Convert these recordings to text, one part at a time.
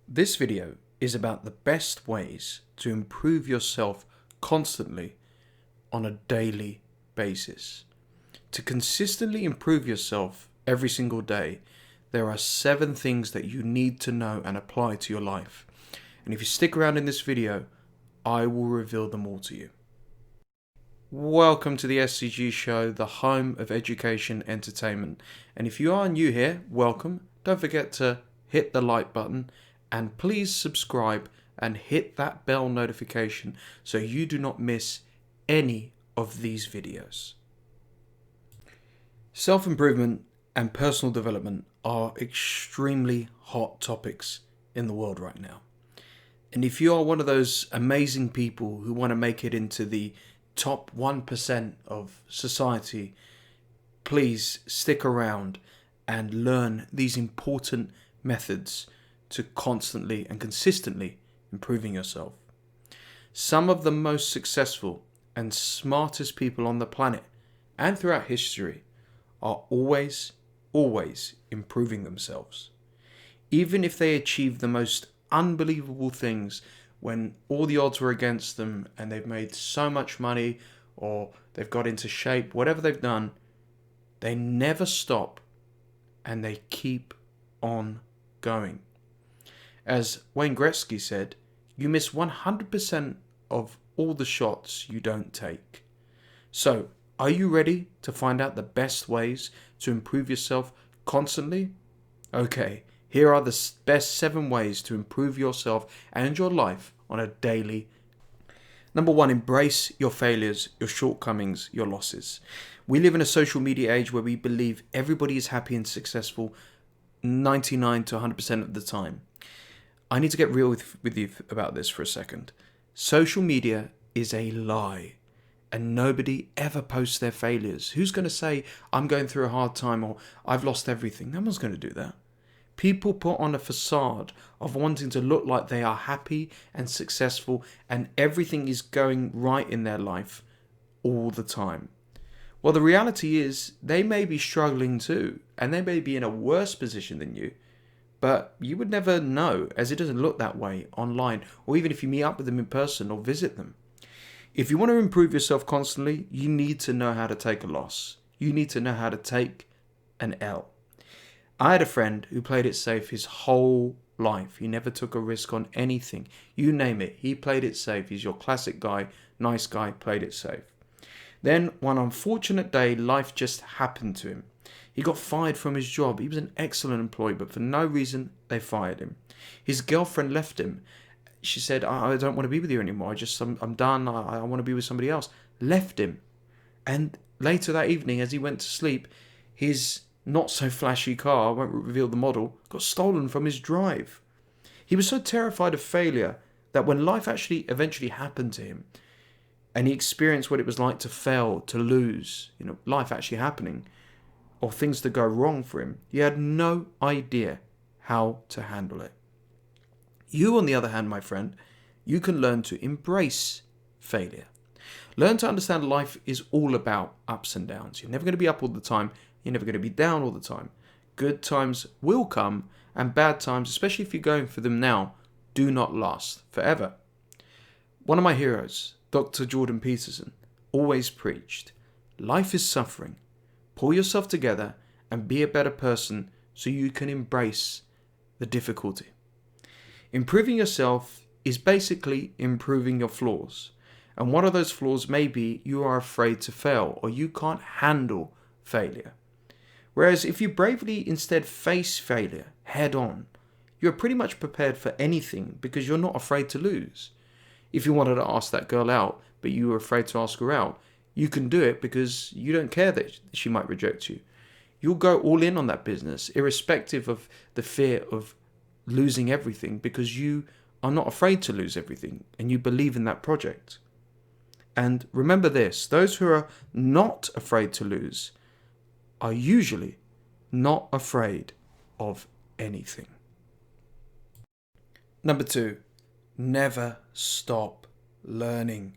This video is about the best ways to improve yourself constantly on a daily basis. To consistently improve yourself every single day, there are 7 things that you need to know and apply to your life. And if you stick around in this video, I will reveal them all to you. Welcome to the SCG Show, the home of education entertainment. And if you are new here, welcome. Don't forget to hit the like button and please subscribe and hit that bell notification so you do not miss any of these videos. Self-improvement and personal development are extremely hot topics in the world right now. And if you are one of those amazing people who want to make it into the top 1% of society, please stick around and learn these important methods to constantly and consistently improving yourself. Some of the most successful and smartest people on the planet and throughout history are always improving themselves. Even if they achieve the most unbelievable things when all the odds were against them and they've made so much money or they've got into shape, whatever they've done, they never stop and they keep on going. As Wayne Gretzky said, you miss 100% of all the shots you don't take. So, are you ready to find out the best ways to improve yourself constantly? Okay, here are the best 7 ways to improve yourself and your life on a daily. Number 1, embrace your failures, your shortcomings, your losses. We live in a social media age where we believe everybody is happy and successful 99 to 100% of the time. I need to get real with you about this for a second. Social media is a lie, and nobody ever posts their failures. Who's going to say, I'm going through a hard time or I've lost everything? No one's going to do that. People put on a facade of wanting to look like they are happy and successful and everything is going right in their life all the time. Well, the reality is they may be struggling too, and they may be in a worse position than you, but you would never know as it doesn't look that way online or even if you meet up with them in person or visit them. If you want to improve yourself constantly, you need to know how to take a loss. You need to know how to take an L. I had a friend who played it safe his whole life. He never took a risk on anything. You name it, he played it safe. He's your classic guy, nice guy, played it safe. Then one unfortunate day, life just happened to him. He got fired from his job. He was an excellent employee, but for no reason, they fired him. His girlfriend left him. She said, I don't want to be with you anymore. I'm done. I want to be with somebody else. Left him. And later that evening, as he went to sleep, his not so flashy car, I won't reveal the model, got stolen from his drive. He was so terrified of failure that when life actually eventually happened to him and he experienced what it was like to fail, to lose, life actually happening, or things to go wrong for him, he had no idea how to handle it. You, on the other hand, my friend, you can learn to embrace failure. Learn to understand life is all about ups and downs. You're never going to be up all the time. You're never going to be down all the time. Good times will come, and bad times, especially if you're going for them now, do not last forever. One of my heroes, Dr. Jordan Peterson, always preached, life is suffering. Pull yourself together and be a better person so you can embrace the difficulty. Improving yourself is basically improving your flaws. And one of those flaws may be you are afraid to fail or you can't handle failure. Whereas if you bravely instead face failure head on, you're pretty much prepared for anything because you're not afraid to lose. If you wanted to ask that girl out, but you were afraid to ask her out, you can do it because you don't care that she might reject you. You'll go all in on that business, irrespective of the fear of losing everything, because you are not afraid to lose everything and you believe in that project. And remember this, those who are not afraid to lose are usually not afraid of anything. Number 2, never stop learning.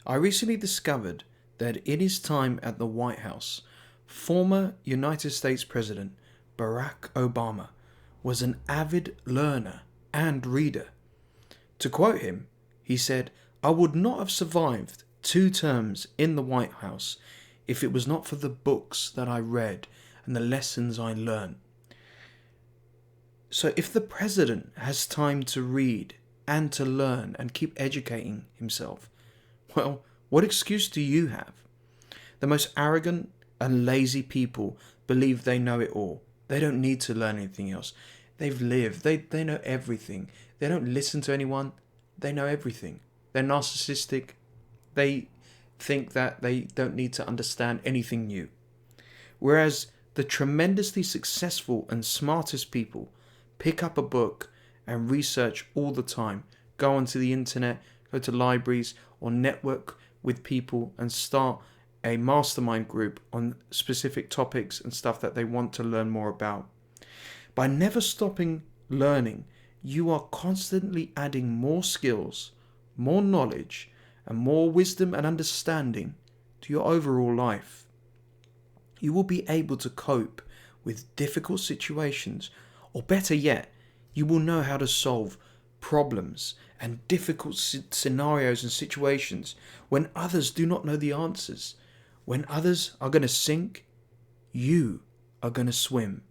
I recently discovered that in his time at the White House, former United States President Barack Obama was an avid learner and reader. To quote him, he said, "I would not have survived 2 terms in the White House if it was not for the books that I read and the lessons I learned." So if the president has time to read and to learn and keep educating himself, well, what excuse do you have? The most arrogant and lazy people believe they know it all. They don't need to learn anything else. They've lived. They know everything. They don't listen to anyone. They know everything. They're narcissistic. They think that they don't need to understand anything new. Whereas the tremendously successful and smartest people pick up a book and research all the time, go onto the internet, go to libraries, or network with people and start a mastermind group on specific topics and stuff that they want to learn more about. By never stopping learning, you are constantly adding more skills, more knowledge, and more wisdom and understanding to your overall life. You will be able to cope with difficult situations, or better yet, you will know how to solve problems and difficult scenarios and situations when others do not know the answers. When others are going to sink, you are going to swim.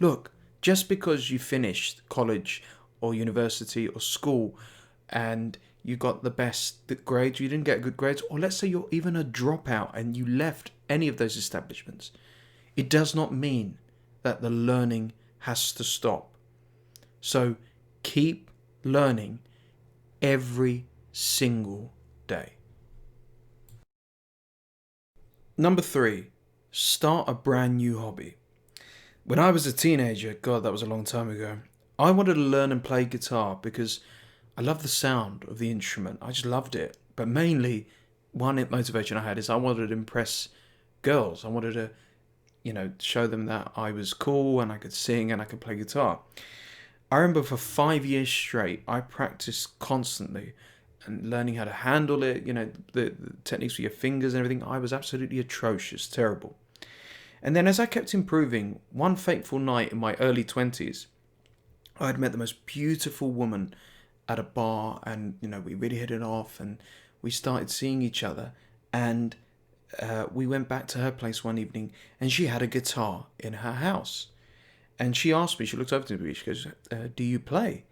Look, just because you finished college or university or school and you got the best grades, you didn't get good grades, or let's say you're even a dropout and you left any of those establishments, it does not mean that the learning has to stop. So keep learning every single day. Number 3, start a brand new hobby. When I was a teenager, God, that was a long time ago, I wanted to learn and play guitar because I love the sound of the instrument. I just loved it. But mainly, one motivation I had is I wanted to impress girls. I wanted to, show them that I was cool and I could sing and I could play guitar. I remember for 5 years straight, I practiced constantly and learning how to handle it, the techniques with your fingers and everything. I was absolutely atrocious, terrible. And then as I kept improving, one fateful night in my early 20s, I had met the most beautiful woman at a bar, and we really hit it off and we started seeing each other, and we went back to her place one evening and she had a guitar in her house. And she asked me, she looked over to me, she goes, "Do you play?"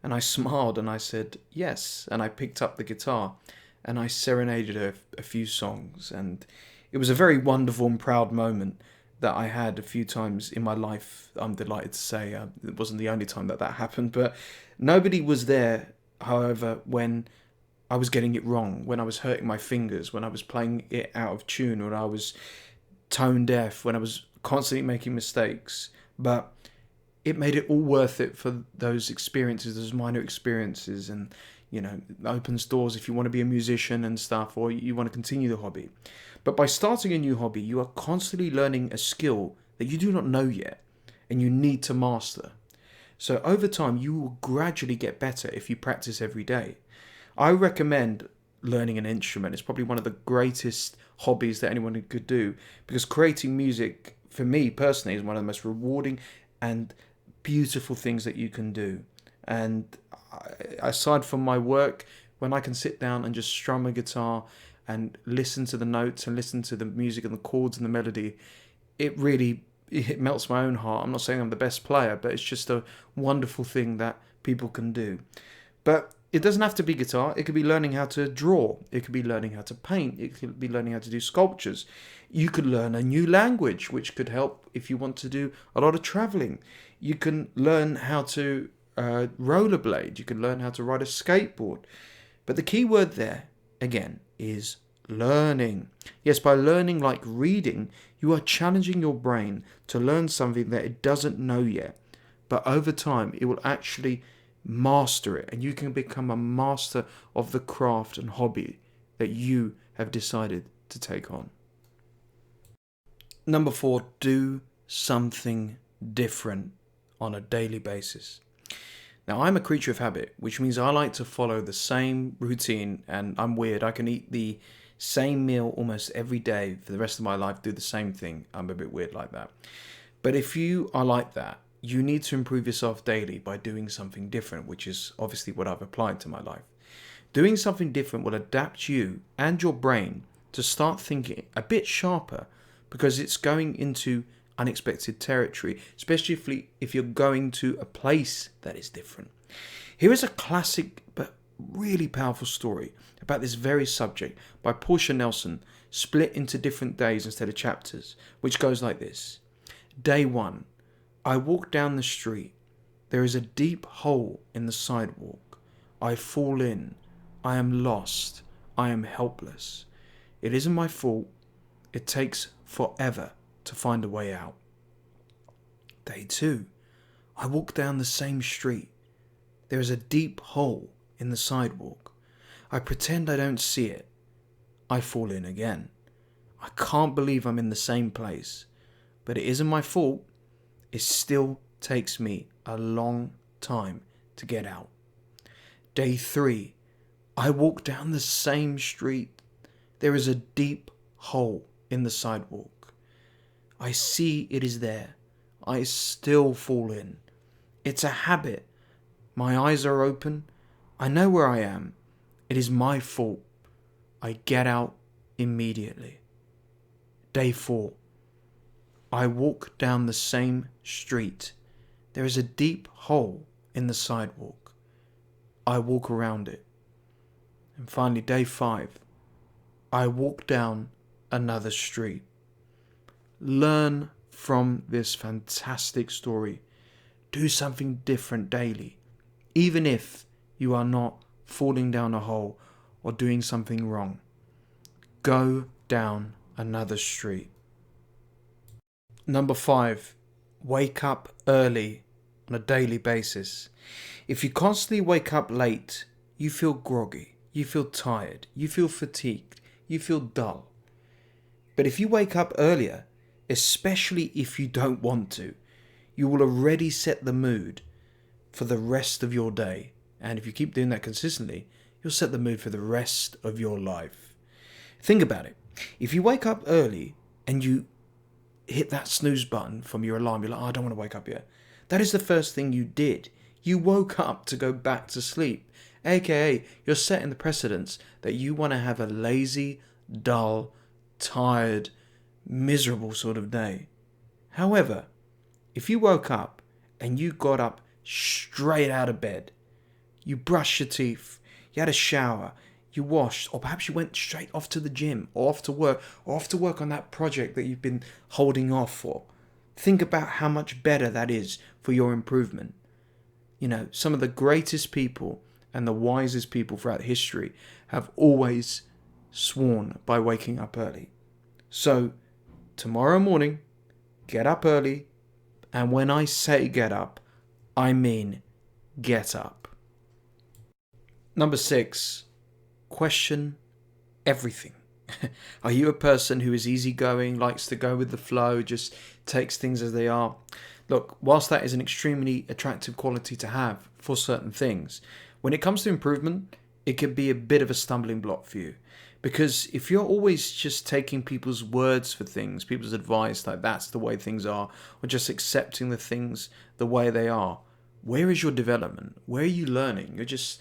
And I smiled and I said, "Yes." And I picked up the guitar and I serenaded her a few songs. And it was a very wonderful and proud moment that I had a few times in my life. I'm delighted to say it wasn't the only time that happened, but nobody was there, however, when I was getting it wrong, when I was hurting my fingers, when I was playing it out of tune, when I was tone deaf, when I was constantly making mistakes. But it made it all worth it for those experiences, those minor experiences, and opens doors if you want to be a musician and stuff, or you want to continue the hobby. But by starting a new hobby, you are constantly learning a skill that you do not know yet and you need to master. So over time, you will gradually get better if you practice every day. I recommend learning an instrument. It's probably one of the greatest hobbies that anyone could do, because creating music, for me personally, is one of the most rewarding and beautiful things that you can do. And aside from my work, when I can sit down and just strum a guitar and listen to the notes and listen to the music and the chords and the melody, it melts my own heart. I'm not saying I'm the best player, but it's just a wonderful thing that people can do. But it doesn't have to be guitar. It could be learning how to draw. It could be learning how to paint. It could be learning how to do sculptures. You could learn a new language, which could help if you want to do a lot of traveling. You can learn how to rollerblade. You can learn how to ride a skateboard. But the key word there, again, is learning. Yes, by learning like reading, you are challenging your brain to learn something that it doesn't know yet. But over time, it will actually master it, and you can become a master of the craft and hobby that you have decided to take on. Number 4, do something different on a daily basis. Now, I'm a creature of habit, which means I like to follow the same routine, and I'm weird. I can eat the same meal almost every day for the rest of my life, do the same thing. I'm a bit weird like that. But if you are like that, you need to improve yourself daily by doing something different, which is obviously what I've applied to my life. Doing something different will adapt you and your brain to start thinking a bit sharper because it's going into unexpected territory, especially if you're going to a place that is different. Here is a classic but really powerful story about this very subject by Portia Nelson, split into different days instead of chapters, which goes like this. Day 1. I walk down the street. There is a deep hole in the sidewalk. I fall in. I am lost. I am helpless. It isn't my fault. It takes forever to find a way out. Day 2. I walk down the same street. There is a deep hole in the sidewalk. I pretend I don't see it. I fall in again. I can't believe I'm in the same place. But it isn't my fault. It still takes me a long time to get out. Day 3. I walk down the same street. There is a deep hole in the sidewalk. I see it is there. I still fall in. It's a habit. My eyes are open. I know where I am. It is my fault. I get out immediately. Day 4. I walk down the same street. There is a deep hole in the sidewalk. I walk around it. And finally, day 5. I walk down another street. Learn from this fantastic story. Do something different daily, even if you are not falling down a hole or doing something wrong. Go down another street. Number 5, wake up early on a daily basis. If you constantly wake up late, you feel groggy, you feel tired, you feel fatigued, you feel dull. But if you wake up earlier, especially if you don't want to, you will already set the mood for the rest of your day. And if you keep doing that consistently, you'll set the mood for the rest of your life. Think about it. If you wake up early and you hit that snooze button from your alarm, you're like, I don't want to wake up yet. That is the first thing you did. You woke up to go back to sleep. AKA, you're setting the precedence that you want to have a lazy, dull, tired, miserable sort of day. However, if you woke up and you got up straight out of bed, you brushed your teeth, you had a shower, you washed, or perhaps you went straight off to the gym or off to work on that project that you've been holding off for. Think about how much better that is for your improvement. You know, some of the greatest people and the wisest people throughout history have always sworn by waking up early. So, tomorrow morning, get up early, and when I say get up, I mean get up. Number 6, question everything. Are you a person who is easygoing, likes to go with the flow, just takes things as they are? Look, whilst that is an extremely attractive quality to have for certain things, when it comes to improvement, it can be a bit of a stumbling block for you. Because if you're always just taking people's words for things, people's advice, like that's the way things are, or just accepting the things the way they are, where is your development? Where are you learning? You're just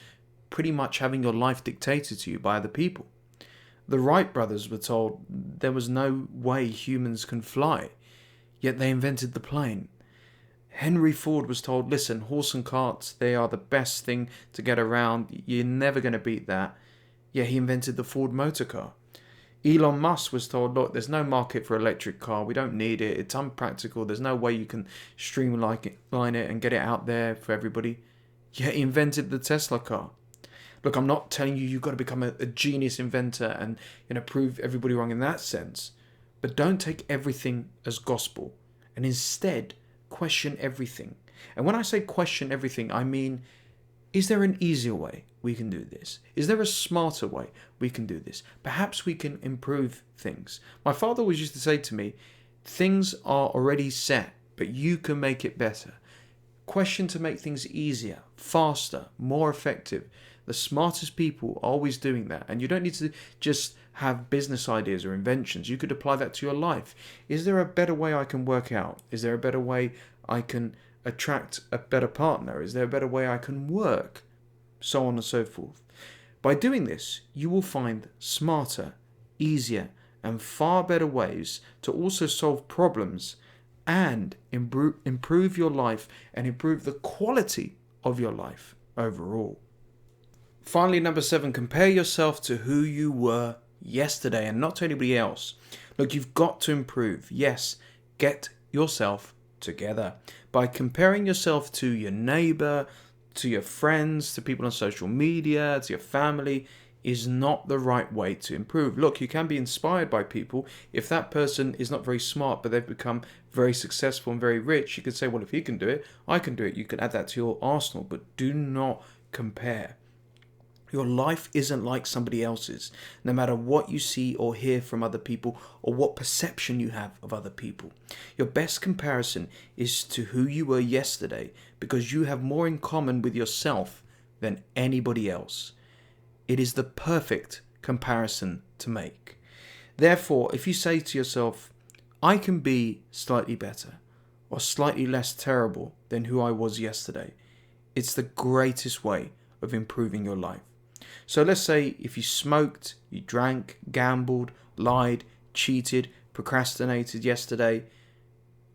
pretty much having your life dictated to you by other people. The Wright brothers were told there was no way humans can fly, yet they invented the plane. Henry Ford was told, listen, horse and carts, they are the best thing to get around. You're never going to beat that. Yet he invented the Ford motor car. Elon Musk was told, look, there's no market for electric car. We don't need it. It's unpractical. There's no way you can streamline it and get it out there for everybody. Yet he invented the Tesla car. Look, I'm not telling you you've got to become a genius inventor and prove everybody wrong in that sense. But don't take everything as gospel. And instead, question everything. And when I say question everything, I mean, is there an easier way we can do this? Is there a smarter way we can do this? Perhaps we can improve things. My father always used to say to me, things are already set, but you can make it better. Question to make things easier, faster, more effective. The smartest people are always doing that. And you don't need to just have business ideas or inventions. You could apply that to your life. Is there a better way I can work out? Is there a better way I can attract a better partner? Is there a better way I can work? So on and so forth. By doing this, you will find smarter, easier, and far better ways to also solve problems and improve your life and improve the quality of your life overall. Finally, number 7, compare yourself to who you were yesterday and not to anybody else. Look, you've got to improve. Yes, get yourself together. By comparing yourself to your neighbor, to your friends, to people on social media, to your family, is not the right way to improve. Look, you can be inspired by people. If that person is not very smart, but they've become very successful and very rich, you could say, well, if he can do it, I can do it. You can add that to your arsenal, but do not compare. Your life isn't like somebody else's, no matter what you see or hear from other people or what perception you have of other people. Your best comparison is to who you were yesterday, because you have more in common with yourself than anybody else. It is the perfect comparison to make. Therefore, if you say to yourself, I can be slightly better or slightly less terrible than who I was yesterday, it's the greatest way of improving your life. So let's say if you smoked, you drank, gambled, lied, cheated, procrastinated yesterday,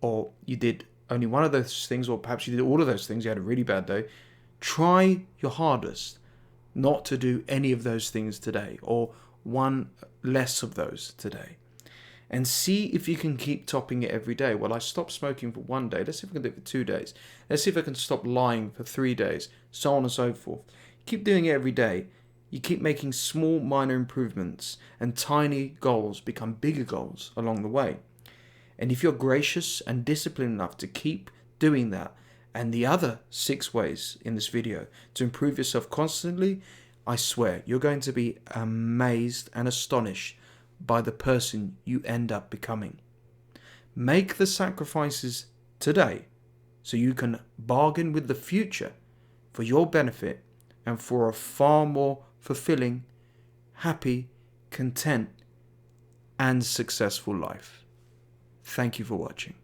or you did only one of those things, or perhaps you did all of those things, you had a really bad day, try your hardest not to do any of those things today, or one less of those today. And see if you can keep topping it every day. Well, I stopped smoking for 1 day. Let's see if I can do it for 2 days. Let's see if I can stop lying for 3 days, so on and so forth. Keep doing it every day. You keep making small, minor improvements, and tiny goals become bigger goals along the way. And if you're gracious and disciplined enough to keep doing that, and the other 6 ways in this video to improve yourself constantly, I swear you're going to be amazed and astonished by the person you end up becoming. Make the sacrifices today so you can bargain with the future for your benefit and for a far more fulfilling, happy, content, and successful life. Thank you for watching.